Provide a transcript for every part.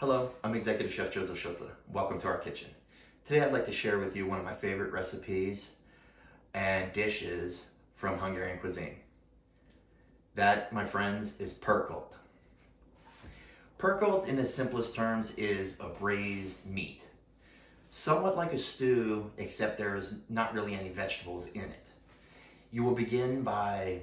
Hello, I'm Executive Chef Joseph Schutze. Welcome to our kitchen. Today I'd like to share with you one of my favorite recipes and dishes from Hungarian cuisine. That, my friends, is Pörkölt. Pörkölt, in its simplest terms, is a braised meat. Somewhat like a stew, except there's not really any vegetables in it. You will begin by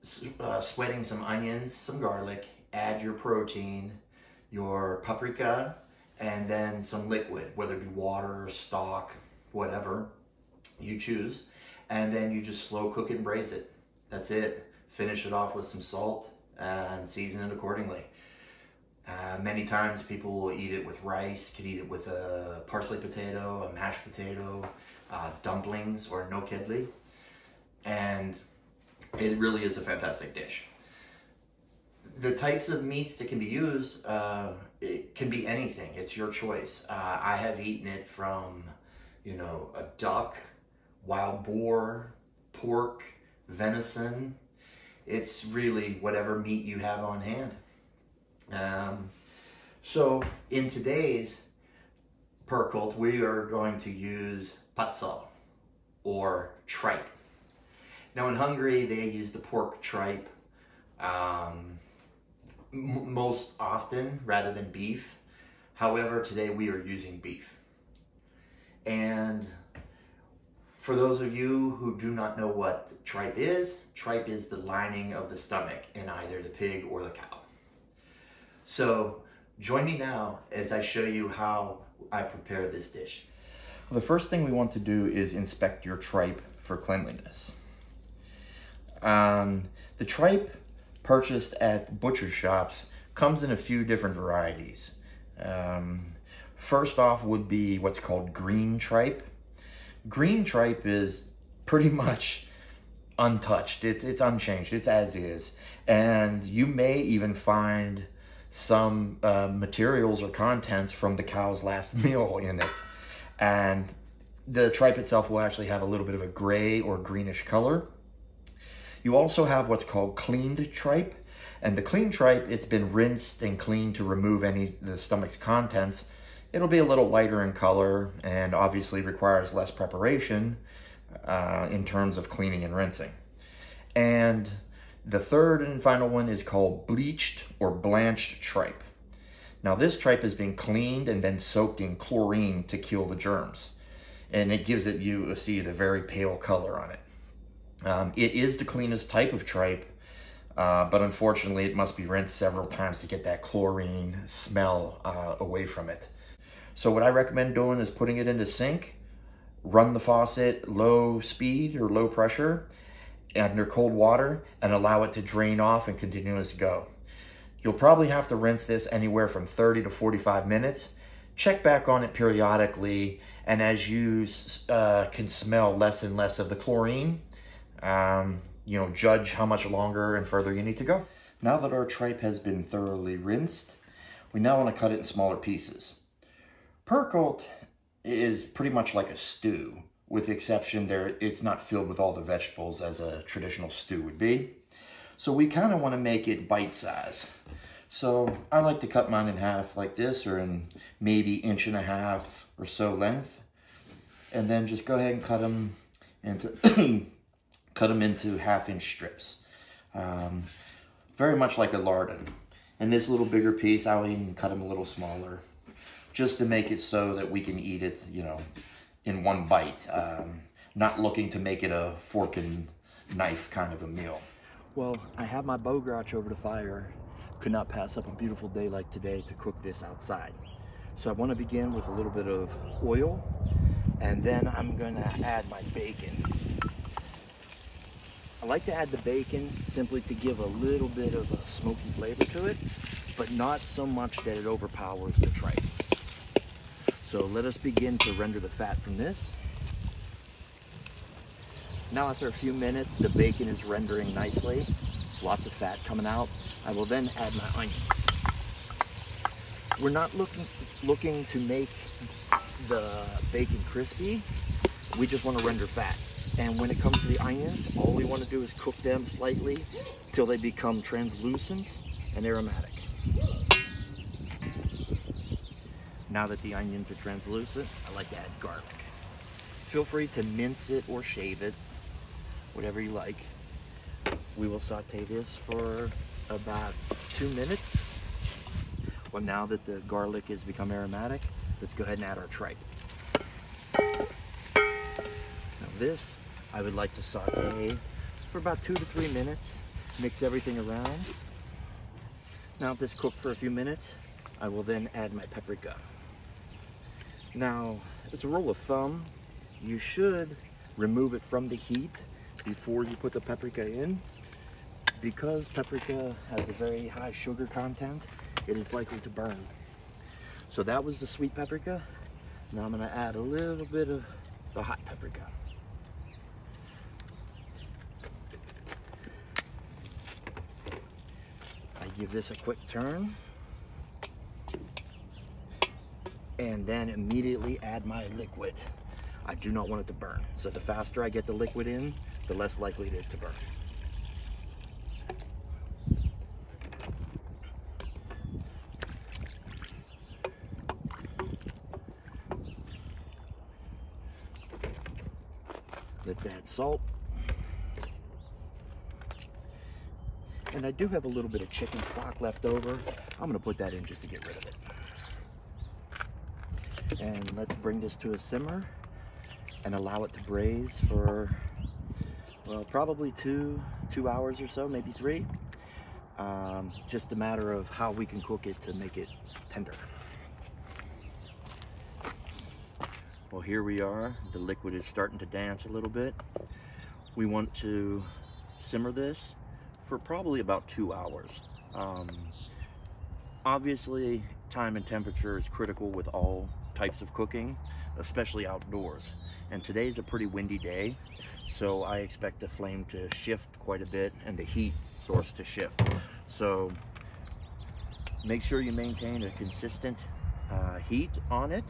sweating some onions, some garlic, add your protein, your paprika, and then some liquid, whether it be water, stock, whatever you choose. And then you just slow cook it and braise it. That's it. Finish it off with some salt and season it accordingly. Many times people will eat it with rice, could eat it with a parsley potato, a mashed potato, dumplings, or no Kettle. And it really is a fantastic dish. The types of meats that can be used, it can be anything. It's your choice. I have eaten it from, a duck, wild boar, pork, venison. It's really whatever meat you have on hand. So in today's Pörkölt, we are going to use pacal or tripe. Now in Hungary, they use the pork tripe most often rather than beef. However, today we are using beef. And for those of you who do not know what tripe is the lining of the stomach in either the pig or the cow. So join me now as I show you how I prepare this dish. Well, the first thing we want to do is inspect your tripe for cleanliness. The tripe purchased at butcher shops comes in a few different varieties. First off would be what's called green tripe. Green tripe is pretty much untouched. It's unchanged. It's as is. And you may even find some materials or contents from the cow's last meal in it. And the tripe itself will actually have a little bit of a gray or greenish color. You also have what's called cleaned tripe. And the clean tripe, it's been rinsed and cleaned to remove any of the stomach's contents. It'll be a little lighter in color and obviously requires less preparation in terms of cleaning and rinsing. And the third and final one is called bleached or blanched tripe. Now this tripe has been cleaned and then soaked in chlorine to kill the germs. And it gives it, you see, the very pale color on it. It is the cleanest type of tripe, but unfortunately it must be rinsed several times to get that chlorine smell away from it. So what I recommend doing is putting it in the sink, run the faucet low speed or low pressure under cold water and allow it to drain off and continuously go. You'll probably have to rinse this anywhere from 30 to 45 minutes. Check back on it periodically, and as you can smell less and less of the chlorine, judge how much longer and further you need to go. Now that our tripe has been thoroughly rinsed, we now want to cut it in smaller pieces. Pörkölt is pretty much like a stew, with the exception it's not filled with all the vegetables as a traditional stew would be. So we kind of want to make it bite-size. So I like to cut mine in half like this, or in maybe 1.5 inches or so length. And then just go ahead and cut them into cut them into 1/2 inch strips. Very much like a lardon. And this little bigger piece, I'll even cut them a little smaller, just to make it so that we can eat it, in one bite. Not looking to make it a fork and knife kind of a meal. Well, I have my bogrács over the fire. Could not pass up a beautiful day like today to cook this outside. So I want to begin with a little bit of oil, and then I'm going to add my bacon. I like to add the bacon simply to give a little bit of a smoky flavor to it, but not so much that it overpowers the tripe. So let us begin to render the fat from this. Now after a few minutes, the bacon is rendering nicely. Lots of fat coming out. I will then add my onions. We're not looking to make the bacon crispy. We just want to render fat. And when it comes to the onions, all we want to do is cook them slightly till they become translucent and aromatic. Now that the onions are translucent, I like to add garlic. Feel free to mince it or shave it, whatever you like. We will saute this for about 2 minutes. Well, now that the garlic has become aromatic, let's go ahead and add our tripe. Now this, I would like to saute for about 2 to 3 minutes. Mix everything around. Now if this cooked for a few minutes, I will then add my paprika. Now, as a rule of thumb, you should remove it from the heat before you put the paprika in. Because paprika has a very high sugar content, it is likely to burn. So that was the sweet paprika. Now I'm going to add a little bit of the hot paprika. I give this a quick turn. And then immediately add my liquid. I do not want it to burn. So the faster I get the liquid in, the less likely it is to burn. Let's add salt. And I do have a little bit of chicken stock left over. I'm gonna put that in just to get rid of it. And let's bring this to a simmer and allow it to braise for, well, probably two hours or so, maybe 3. Just a matter of how we can cook it to make it tender. Well, here we are. The liquid is starting to dance a little bit. We want to simmer this for probably about 2 hours. Obviously, time and temperature is critical with all types of cooking, especially outdoors. And today's a pretty windy day, so I expect the flame to shift quite a bit and the heat source to shift. So make sure you maintain a consistent heat on it,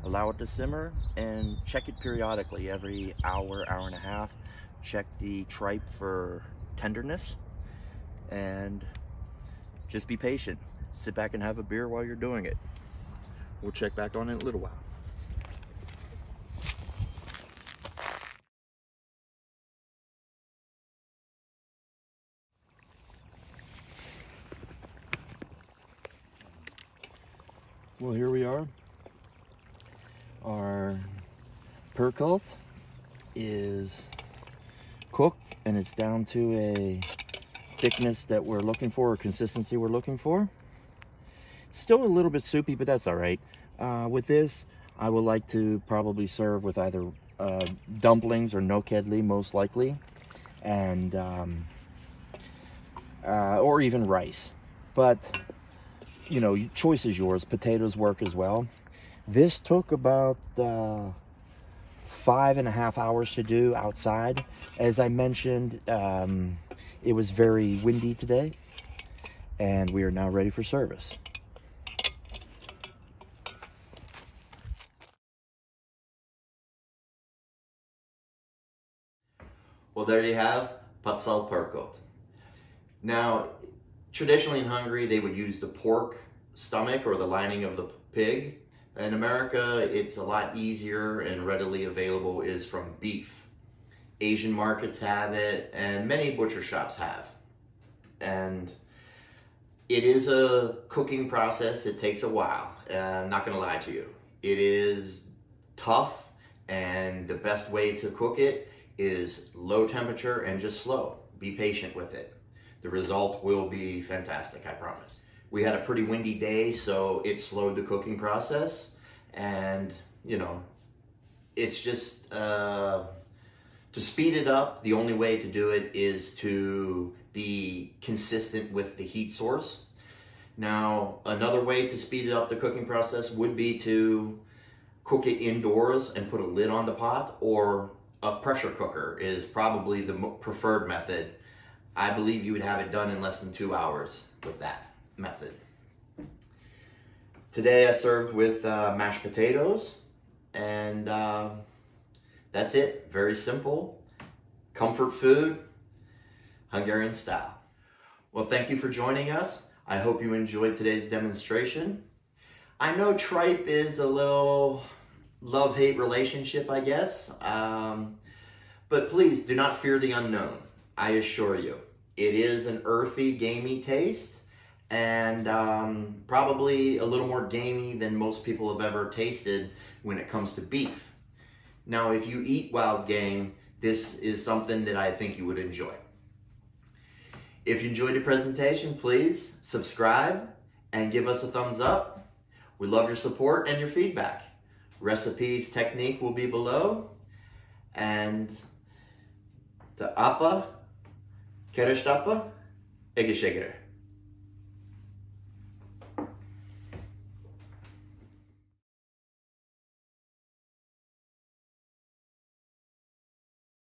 allow it to simmer, and check it periodically every hour, hour and a half. Check the tripe for tenderness, and just be patient. Sit back and have a beer while you're doing it. We'll check back on it in a little while. Well, here we are. Our Pörkölt is cooked and it's down to a thickness that we're looking for, or consistency we're looking for. Still a little bit soupy, but that's all right. With this, I would like to probably serve with either dumplings or no kedli, most likely, and or even rice. But you know, choice is yours. Potatoes work as well. This took about 5.5 hours to do outside. As I mentioned, it was very windy today, and we are now ready for service. Well, there you have Pacal Pörkölt. Now, traditionally in Hungary, they would use the pork stomach or the lining of the pig. In America, it's a lot easier and readily available is from beef. Asian markets have it, and many butcher shops have. And it is a cooking process. It takes a while. I'm not going to lie to you. It is tough, and the best way to cook it is low temperature and just slow. Be patient with it. The result will be fantastic, I promise. We had a pretty windy day, so it slowed the cooking process. And, you know, it's just, to speed it up, the only way to do it is to be consistent with the heat source. Now, another way to speed up the cooking process would be to cook it indoors and put a lid on the pot, or a pressure cooker is probably the preferred method. I believe you would have it done in less than 2 hours with that method. Today I served with mashed potatoes, and that's it. Very simple, comfort food, Hungarian style. Well, thank you for joining us. I hope you enjoyed today's demonstration. I know tripe is a little love-hate relationship, I guess. But please do not fear the unknown. I assure you. It is an earthy, gamey taste, and probably a little more gamey than most people have ever tasted when it comes to beef. Now, if you eat wild game, this is something that I think you would enjoy. If you enjoyed the presentation, please subscribe and give us a thumbs up. We love your support and your feedback. Recipes, technique will be below. And the Apa, Kerestapa, Egesegere.